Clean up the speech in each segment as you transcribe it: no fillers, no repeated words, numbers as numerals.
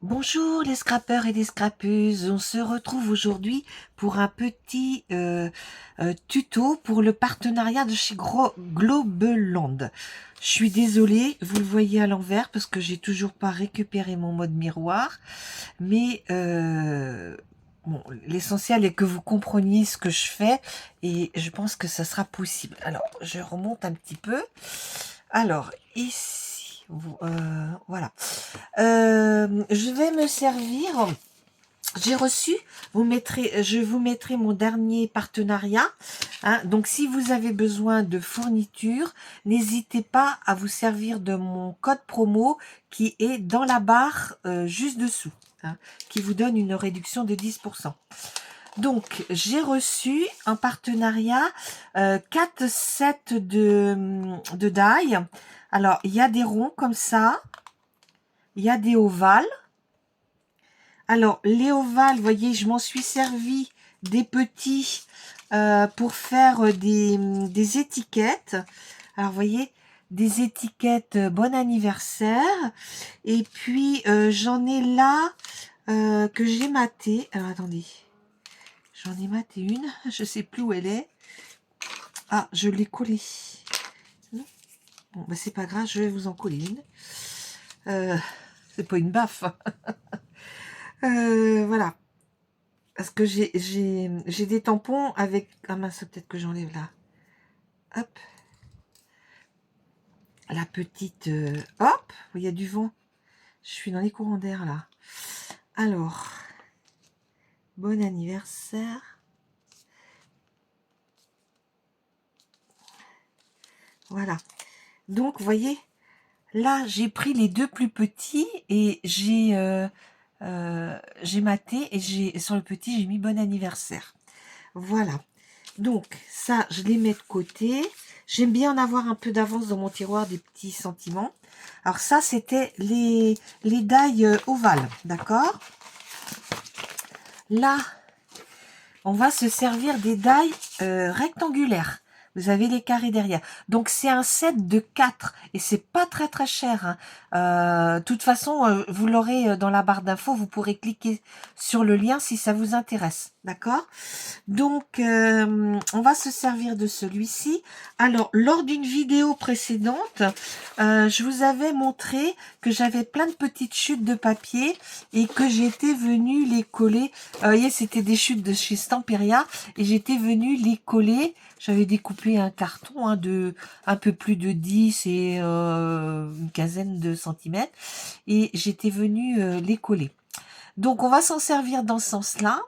Bonjour les scrappeurs et les scrappeuses, on se retrouve aujourd'hui pour un petit tuto pour le partenariat de chez Globeland. Je suis désolée, vous le voyez à l'envers parce que j'ai toujours pas récupéré mon mode miroir, mais bon, l'essentiel est que vous compreniez ce que je fais et je pense que ça sera possible. Alors, je remonte un petit peu. Alors, ici, voilà. Je vais me servir. J'ai reçu, je vous mettrai mon dernier partenariat. Hein. Donc, si vous avez besoin de fournitures, n'hésitez pas à vous servir de mon code promo qui est dans la barre juste dessous, hein, qui vous donne une réduction de 10%. Donc, j'ai reçu un partenariat 4 sets de die. Alors, il y a des ronds comme ça, il y a des ovales. Alors, les ovales, vous voyez, je m'en suis servi des petits pour faire des étiquettes. Alors, vous voyez, des étiquettes bon anniversaire. Et puis, j'en ai là que j'ai maté. Alors, attendez. J'en ai maté une. Je sais plus où elle est. Ah, je l'ai collée. Bon, bah, c'est pas grave, je vais vous en coller une. C'est pas une baffe. Voilà. Parce que j'ai des tampons avec... Ah mince, peut-être que j'enlève là. Hop. La petite... hop, il y a du vent. Je suis dans les courants d'air là. Alors, bon anniversaire. Voilà. Donc, vous voyez, là, j'ai pris les deux plus petits et j'ai maté et sur le petit, j'ai mis bon anniversaire. Voilà. Donc, ça, je les mets de côté. J'aime bien en avoir un peu d'avance dans mon tiroir, des petits sentiments. Alors ça, c'était les die ovales, d'accord? Là, on va se servir des die rectangulaires. Vous avez les carrés derrière. Donc, c'est un set de 4 et c'est pas très très cher. Hein. De toute façon, vous l'aurez dans la barre d'infos. Vous pourrez cliquer sur le lien si ça vous intéresse. D'accord? Donc, on va se servir de celui-ci. Alors, lors d'une vidéo précédente, je vous avais montré que j'avais plein de petites chutes de papier et que j'étais venue les coller. Vous voyez, c'était des chutes de chez Stamperia et j'étais venue les coller. J'avais découpé un carton de un peu plus de 10 et une quinzaine de centimètres et j'étais venue les coller. Donc, on va s'en servir dans ce sens-là.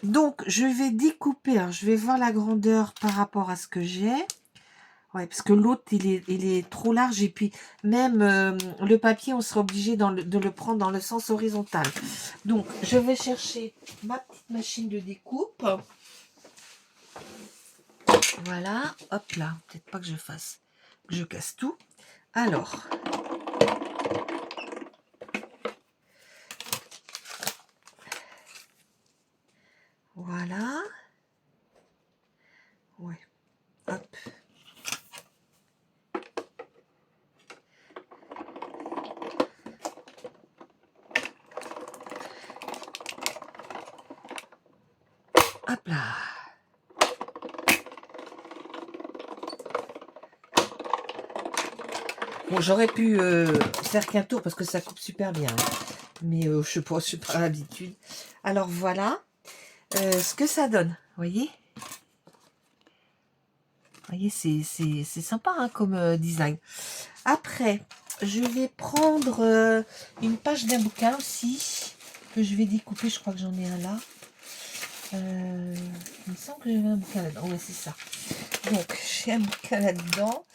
Donc, je vais découper. Alors, je vais voir la grandeur par rapport à ce que j'ai. Ouais, parce que l'autre, il est trop large. Et puis, même le papier, on sera obligé de le prendre dans le sens horizontal. Donc, je vais chercher ma petite machine de découpe. Voilà. Hop là. Peut-être pas que je casse tout. Alors. Voilà. Ouais. Hop. Hop là. Bon, j'aurais pu faire qu'un tour parce que ça coupe super bien. Mais je sais pas, je n'ai pas l'habitude. Alors voilà ce que ça donne. Vous voyez? Vous voyez, c'est sympa hein, comme design. Après, je vais prendre une page d'un bouquin aussi que je vais découper. Je crois que j'en ai un là. Il me semble que j'avais un bouquin là-dedans. Ouais, c'est ça. Donc, j'ai un bouquin là-dedans.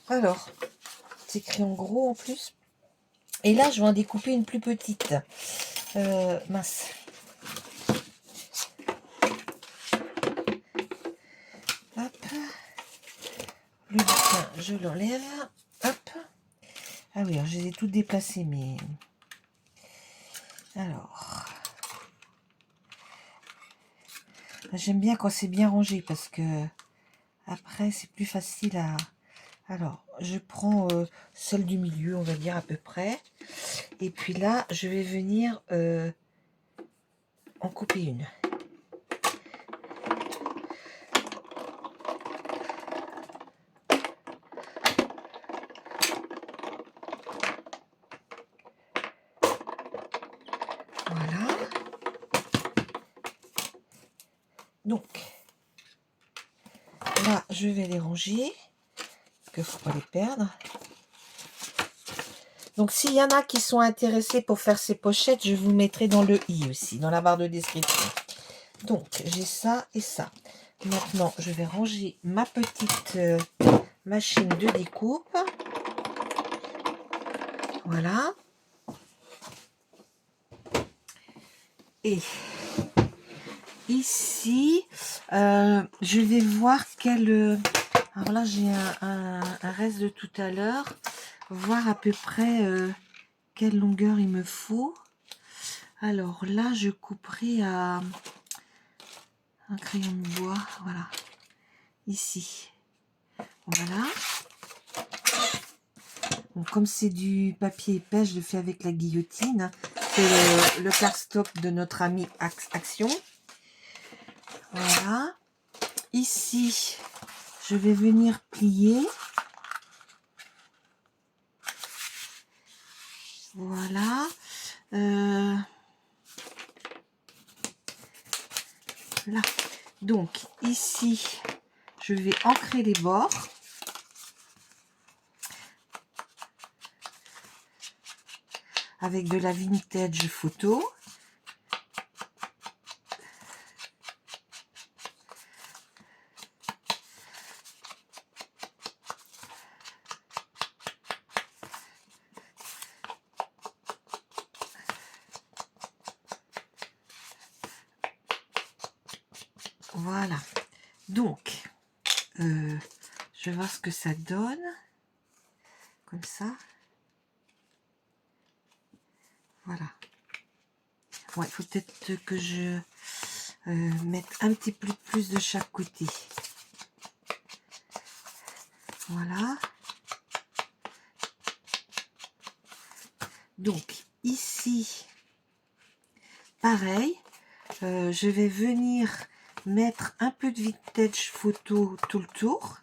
Alors, c'est écrit en gros en plus. Et là, je vais en découper une plus petite. Mince. Hop. Le bouquin, je l'enlève. Hop. Ah oui, alors je les ai toutes déplacées, mais... Alors... J'aime bien quand c'est bien rangé, parce que... Après, c'est plus facile Alors, je prends celle du milieu, on va dire à peu près. Et puis là, je vais venir en couper une. Voilà. Donc, là, je vais les ranger, parce qu'il ne faut pas les perdre. Donc, s'il y en a qui sont intéressés pour faire ces pochettes, je vous mettrai dans le i aussi, dans la barre de description. Donc, j'ai ça et ça. Maintenant, je vais ranger ma petite machine de découpe. Voilà. Et ici, je vais voir quel... alors là, j'ai un reste de tout à l'heure. Voir à peu près quelle longueur il me faut. Alors là, je couperai à un crayon de bois. Voilà. Ici. Voilà. Bon, comme c'est du papier épais, je le fais avec la guillotine. C'est le cardstock de notre ami Action. Voilà. Ici, je vais venir plier. Voilà. Là. Donc, ici, je vais ancrer les bords. Avec de la vintage photo. Voilà. Donc, je vais voir ce que ça donne. Comme ça. Voilà. Ouais, il faut peut-être que je mette un petit peu plus de chaque côté. Voilà. Donc, ici, pareil, je vais venir mettre un peu de vintage photo tout le tour.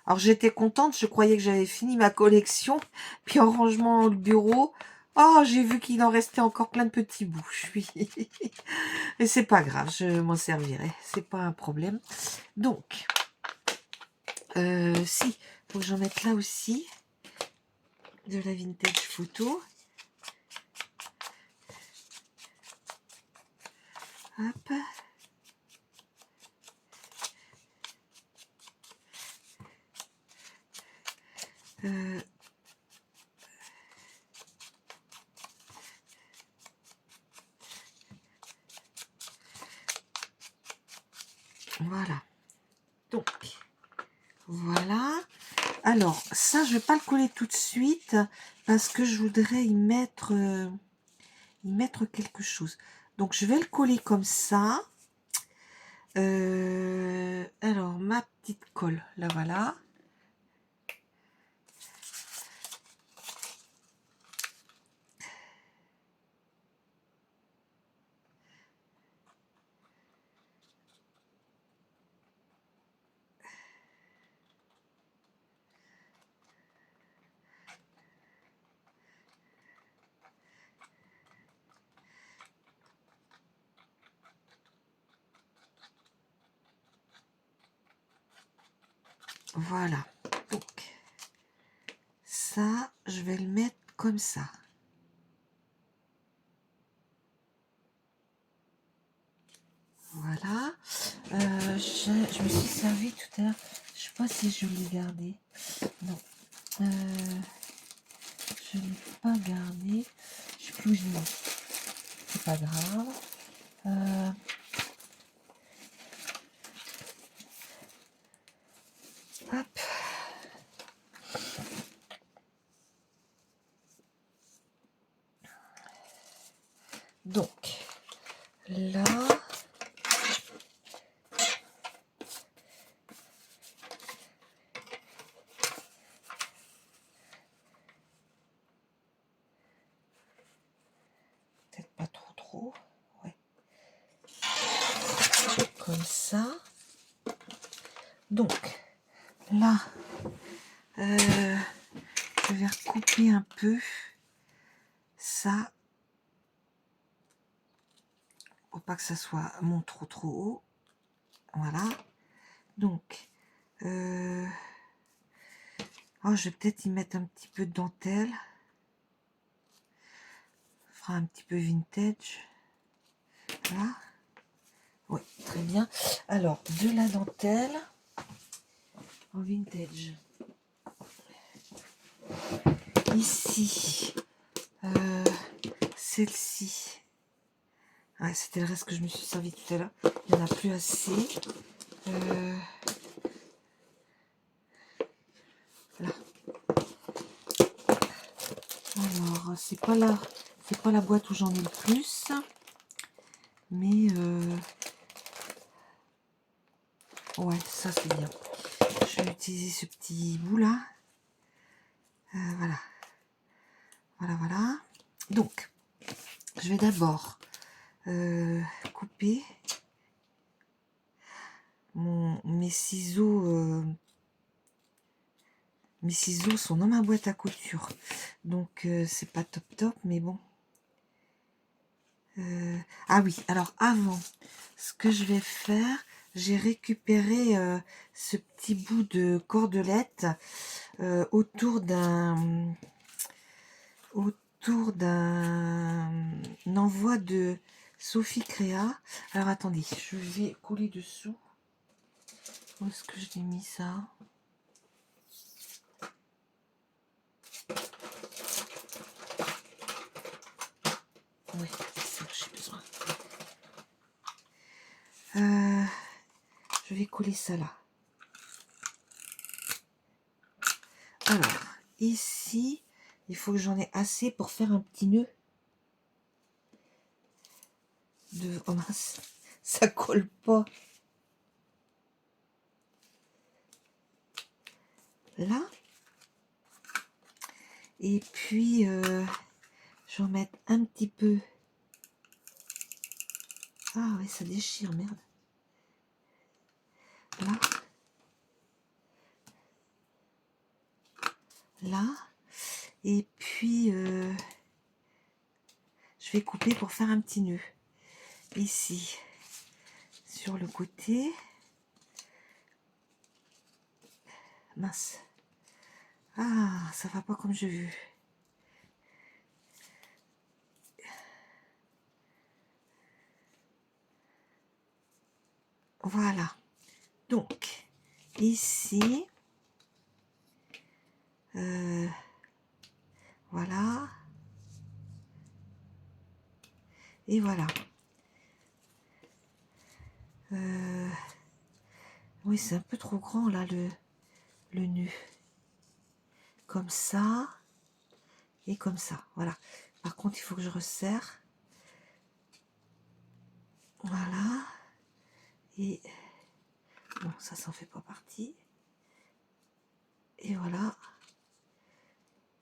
Alors, j'étais contente, je croyais que j'avais fini ma collection. Puis, en rangement le bureau, oh, j'ai vu qu'il en restait encore plein de petits bouts. Et c'est pas grave, je m'en servirai. C'est pas un problème. Donc, si, faut que j'en mette là aussi. De la vintage photo. Hop. Voilà. Donc, voilà. Alors, ça, je vais pas le coller tout de suite parce que je voudrais y mettre quelque chose. Donc, je vais le coller comme ça. Alors, ma petite colle, là, voilà. Voilà. Donc, ça, je vais le mettre comme ça. Voilà. Je me suis servi tout à l'heure. Je sais pas si je l'ai gardé. Non. Je ne l'ai pas gardé. Je sais plus où je l'ai mis. C'est pas grave. Hop. Donc, là, comme ça. Donc, là, je vais recouper un peu ça, pour pas que ça soit monte trop haut. Voilà. Donc, oh, je vais peut-être y mettre un petit peu de dentelle. Fera un petit peu vintage. Voilà. Oui, très bien. Alors, de la dentelle en vintage. Ici, celle-ci. Ouais, c'était le reste que je me suis servi tout à l'heure. Il n'y en a plus assez. Là. Alors, c'est pas la boîte où j'en ai le plus. Mais, ouais, ça c'est bien. Je vais utiliser ce petit bout là. Voilà. Voilà. Donc, je vais d'abord couper mes ciseaux. Mes ciseaux sont dans ma boîte à couture. Donc, c'est pas top, mais bon. Ah oui, alors avant, ce que je vais faire, j'ai récupéré ce petit bout de cordelette autour d'un envoi de Sophie Créa. Alors attendez, je vais coller dessous. Où est-ce que je l'ai mis ça? Oui, c'est ça que j'ai besoin. Je vais coller ça là. Alors, ici, il faut que j'en ai assez pour faire un petit nœud. Oh mince, ça colle pas. Là. Et puis, je vais en mettre un petit peu. Ah ouais, ça déchire, merde. Là. Là. Et puis, je vais couper pour faire un petit nœud. Ici, sur le côté. Mince. Ah, ça va pas comme je veux. Voilà. Donc, ici, voilà. Et voilà. Oui, c'est un peu trop grand, là, le nœud. Comme ça. Et comme ça. Voilà. Par contre, il faut que je resserre. Voilà. Et bon, ça s'en fait pas partie. Et voilà.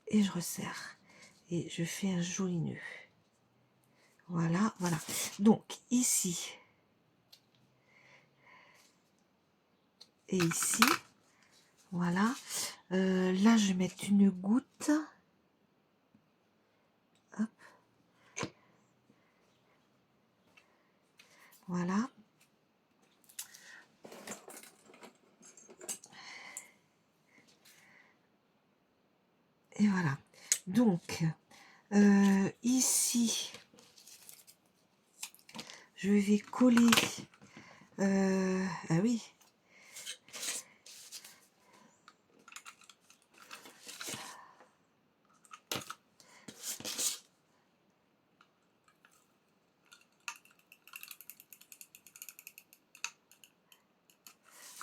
Et je resserre. Et je fais un joli nœud. Voilà. Donc, ici. Et ici. Voilà. Là, je vais mettre une goutte. Hop. Voilà. Et voilà. Donc, ici, je vais coller. Ah oui.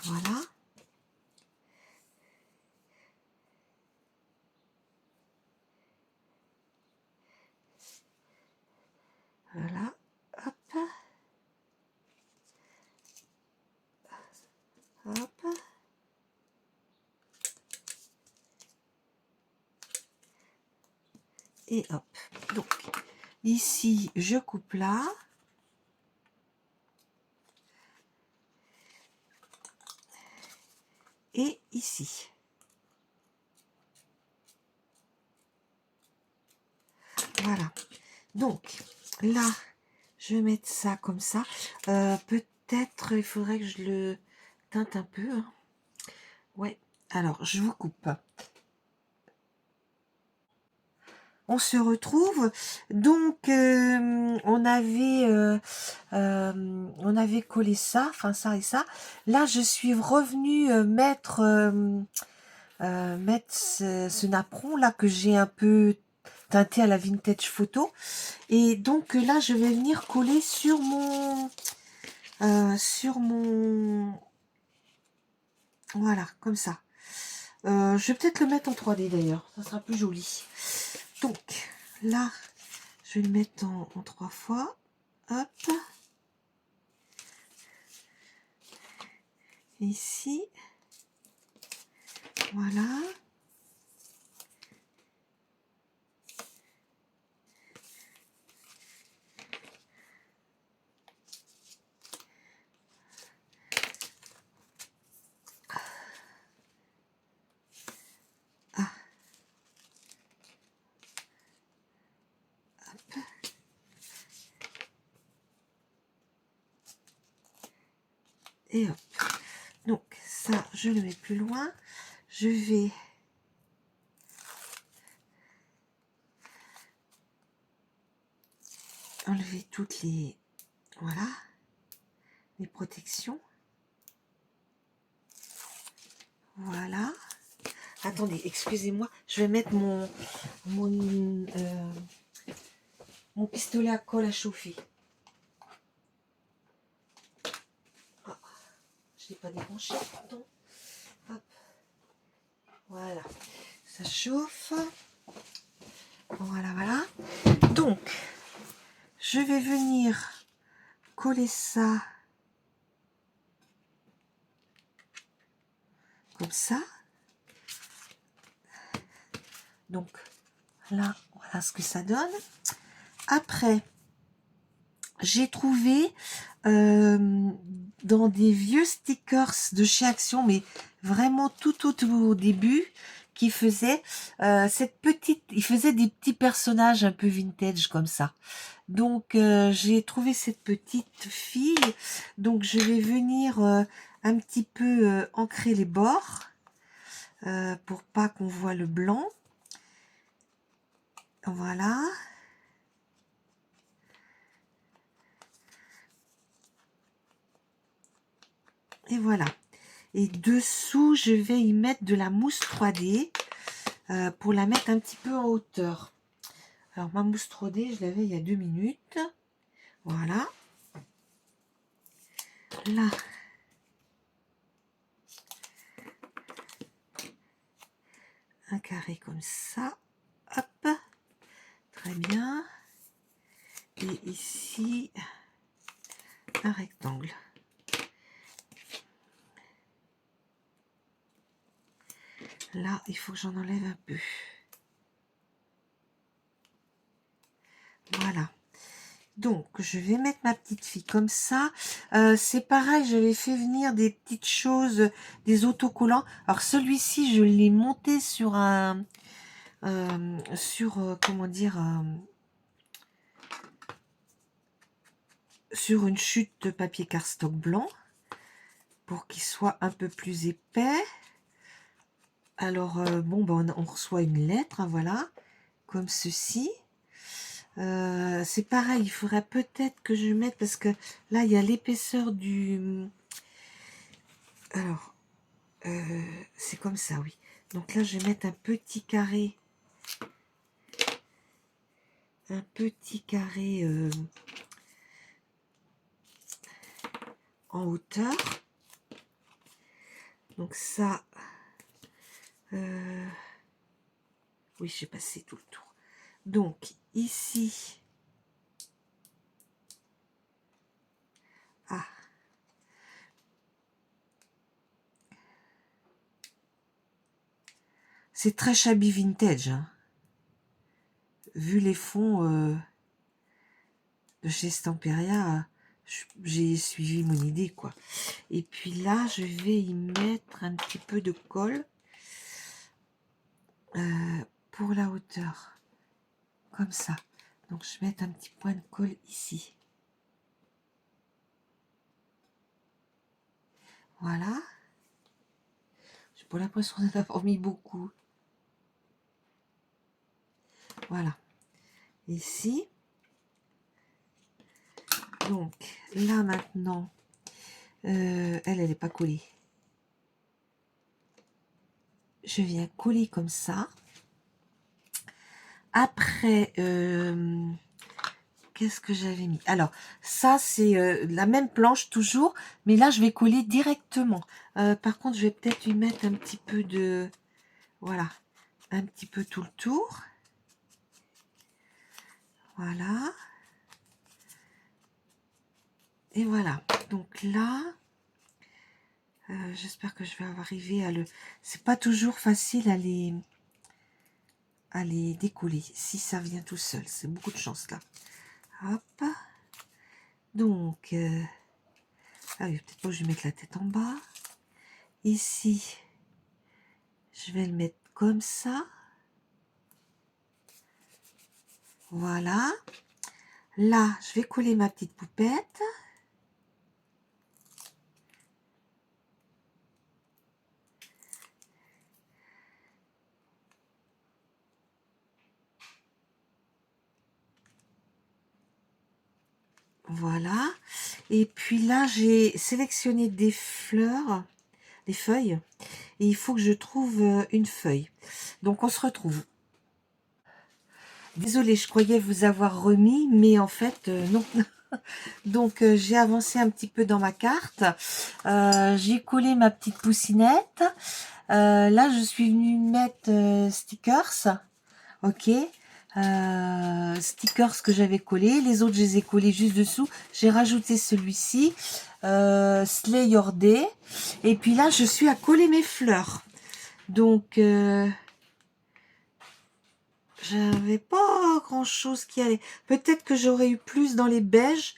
Voilà. Voilà. Hop. Hop. Et hop. Donc, ici, je coupe là. ici. Voilà. Donc, là, je vais mettre ça comme ça. Peut-être, il faudrait que je le teinte un peu. Hein. Ouais. Alors, je vous coupe. On se retrouve. Donc, on avait collé ça, enfin ça et ça. Là, je suis revenue mettre ce napperon là que j'ai un peu teinté à la vintage photo. Et donc là, je vais venir coller sur mon, voilà, comme ça. Je vais peut-être le mettre en 3D d'ailleurs, ça sera plus joli. Donc là, je vais le mettre en 3 fois. Hop. Ici. Voilà. Ah. Hop. Et hop. Donc ça, je le mets plus loin. Je vais enlever toutes les, voilà, les protections. Voilà. Attendez, excusez-moi, je vais mettre mon pistolet à colle à chauffer. Ah, je ne l'ai pas débranché, pardon. Hop. Voilà, ça chauffe. Voilà, voilà. Donc, je vais venir coller ça comme ça. Donc, là, voilà ce que ça donne. Après, j'ai trouvé dans des vieux stickers de chez Action, mais vraiment tout au début, qui faisait cette petite, il faisait des petits personnages un peu vintage comme ça. Donc j'ai trouvé cette petite fille, donc je vais venir un petit peu ancrer les bords pour pas qu'on voit le blanc. Voilà. Et voilà. Et dessous, je vais y mettre de la mousse 3D pour la mettre un petit peu en hauteur. Alors, ma mousse 3D, je l'avais il y a 2 minutes. Voilà. Là. Un carré comme ça. Hop. Très bien. Et ici, un rectangle. Là, il faut que j'en enlève un peu. Voilà. Donc, je vais mettre ma petite fille comme ça. C'est pareil, j'avais fait venir des petites choses, des autocollants. Alors, celui-ci, je l'ai monté sur un... comment dire... sur une chute de papier cardstock blanc pour qu'il soit un peu plus épais. Alors, bon, ben, on reçoit une lettre, hein, voilà, comme ceci. C'est pareil, il faudrait peut-être que je mette, parce que là, il y a l'épaisseur du... Alors, c'est comme ça, oui. Donc là, je vais mettre un petit carré en hauteur. Donc ça, oui, j'ai passé tout le tour. Donc ici, ah, c'est très shabby vintage, hein. Vu les fonds de chez Stamperia, j'ai suivi mon idée, quoi. Et puis là, je vais y mettre un petit peu de colle pour la hauteur, comme ça. Donc, je vais mettre un petit point de colle ici. Voilà. J'ai pas l'impression d'en avoir mis beaucoup. Voilà. Ici. Donc, là, maintenant, elle n'est pas collée. Je viens coller comme ça. Après, qu'est-ce que j'avais mis? Alors, ça, c'est la même planche toujours, mais là, je vais coller directement. Par contre, je vais peut-être lui mettre un petit peu de... Voilà, un petit peu tout le tour. Voilà. Et voilà. Donc là, j'espère que je vais arriver à le... C'est pas toujours facile à les décoller. Si ça vient tout seul, c'est beaucoup de chance là. Hop. Donc, ah oui, peut-être pas que je vais mettre la tête en bas. Ici, je vais le mettre comme ça. Voilà. Là, je vais coller ma petite poupette. Voilà. Et puis là, j'ai sélectionné des fleurs, des feuilles. Et il faut que je trouve une feuille. Donc, on se retrouve. Désolée, je croyais vous avoir remis, mais en fait, non. Donc, j'ai avancé un petit peu dans ma carte. J'ai collé ma petite poussinette. Là, je suis venue mettre stickers. Ok. Stickers que j'avais collés. Les autres, je les ai collés juste dessous. J'ai rajouté celui-ci. Slay Your Day. Et puis là, je suis à coller mes fleurs. Donc, j'avais pas grand-chose qui allait. Peut-être que j'aurais eu plus dans les beiges.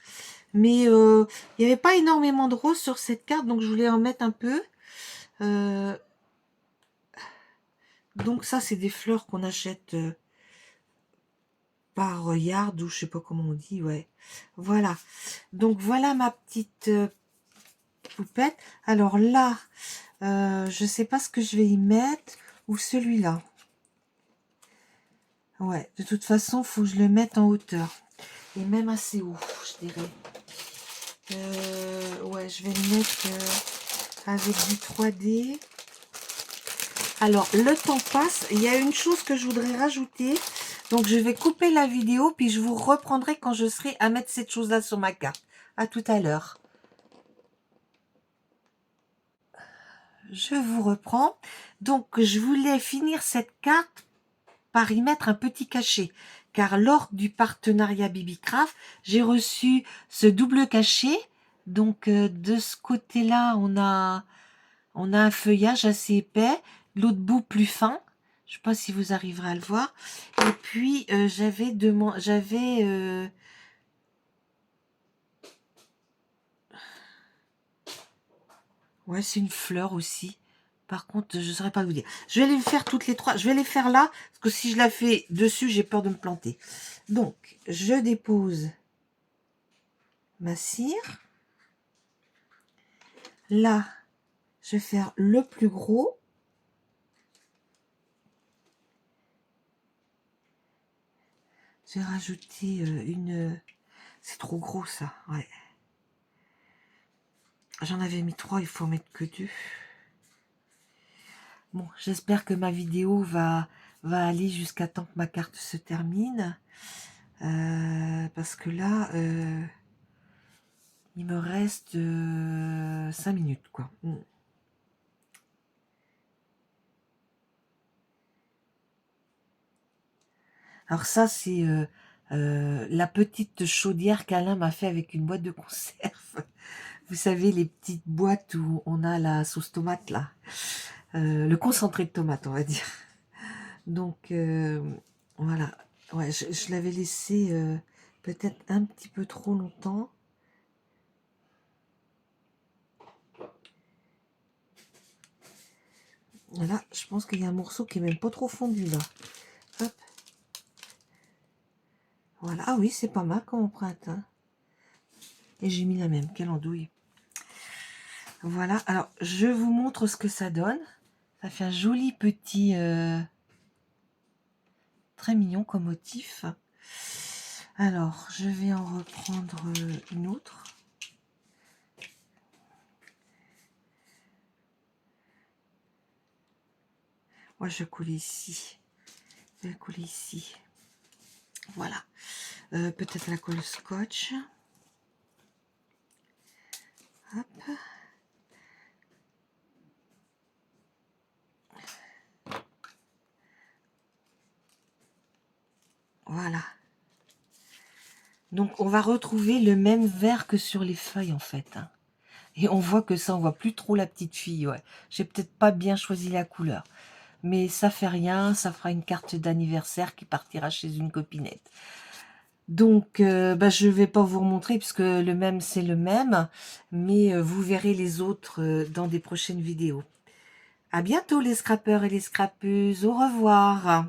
Mais il n'y avait pas énormément de rose sur cette carte. Donc, je voulais en mettre un peu. Donc, ça, c'est des fleurs qu'on achète... par yard ou je sais pas comment on dit, ouais. Voilà. Donc voilà ma petite poupette. Alors là, je sais pas ce que je vais y mettre ou celui-là. Ouais, de toute façon, faut que je le mette en hauteur et même assez haut, je dirais. Ouais, je vais le mettre avec du 3D. Alors, le temps passe. Il y a une chose que je voudrais rajouter. Donc, je vais couper la vidéo, puis je vous reprendrai quand je serai à mettre cette chose-là sur ma carte. À tout à l'heure. Je vous reprends. Donc, je voulais finir cette carte par y mettre un petit cachet. Car lors du partenariat Bibicraft, j'ai reçu ce double cachet. Donc, de ce côté-là, on a un feuillage assez épais. L'autre bout plus fin. Je ne sais pas si vous arriverez à le voir. Et puis, ouais, c'est une fleur aussi. Par contre, je ne saurais pas vous dire. Je vais les faire toutes les trois. Je vais les faire là, parce que si je la fais dessus, j'ai peur de me planter. Donc, je dépose ma cire. Là, je vais faire le plus gros. J'ai rajouté une... C'est trop gros, ça, ouais. J'en avais mis 3, il faut en mettre que 2. Bon, j'espère que ma vidéo va aller jusqu'à temps que ma carte se termine. Parce que là, il me reste 5 minutes, quoi. Alors ça, c'est la petite chaudière qu'Alain m'a fait avec une boîte de conserve. Vous savez, les petites boîtes où on a la sauce tomate, là. Le concentré de tomate, on va dire. Donc, voilà. Ouais, je l'avais laissé peut-être un petit peu trop longtemps. Voilà, je pense qu'il y a un morceau qui est même pas trop fondu là. Hop. Voilà, ah oui, c'est pas mal comme empreinte. Hein. Et j'ai mis la même, quelle andouille. Voilà, alors je vous montre ce que ça donne. Ça fait un joli petit... très mignon comme motif. Alors, je vais en reprendre une autre. Moi, je vais coller ici. Je vais coller ici. Voilà. Peut-être la colle scotch. Hop. Voilà. Donc, on va retrouver le même vert que sur les feuilles, en fait. Hein. Et on voit que ça, on voit plus trop la petite fille. Ouais. J'ai peut-être pas bien choisi la couleur. Mais ça fait rien. Ça fera une carte d'anniversaire qui partira chez une copinette. Donc, je ne vais pas vous remontrer puisque le même, c'est le même. Mais vous verrez les autres dans des prochaines vidéos. À bientôt les scrappeurs et les scrappeuses. Au revoir.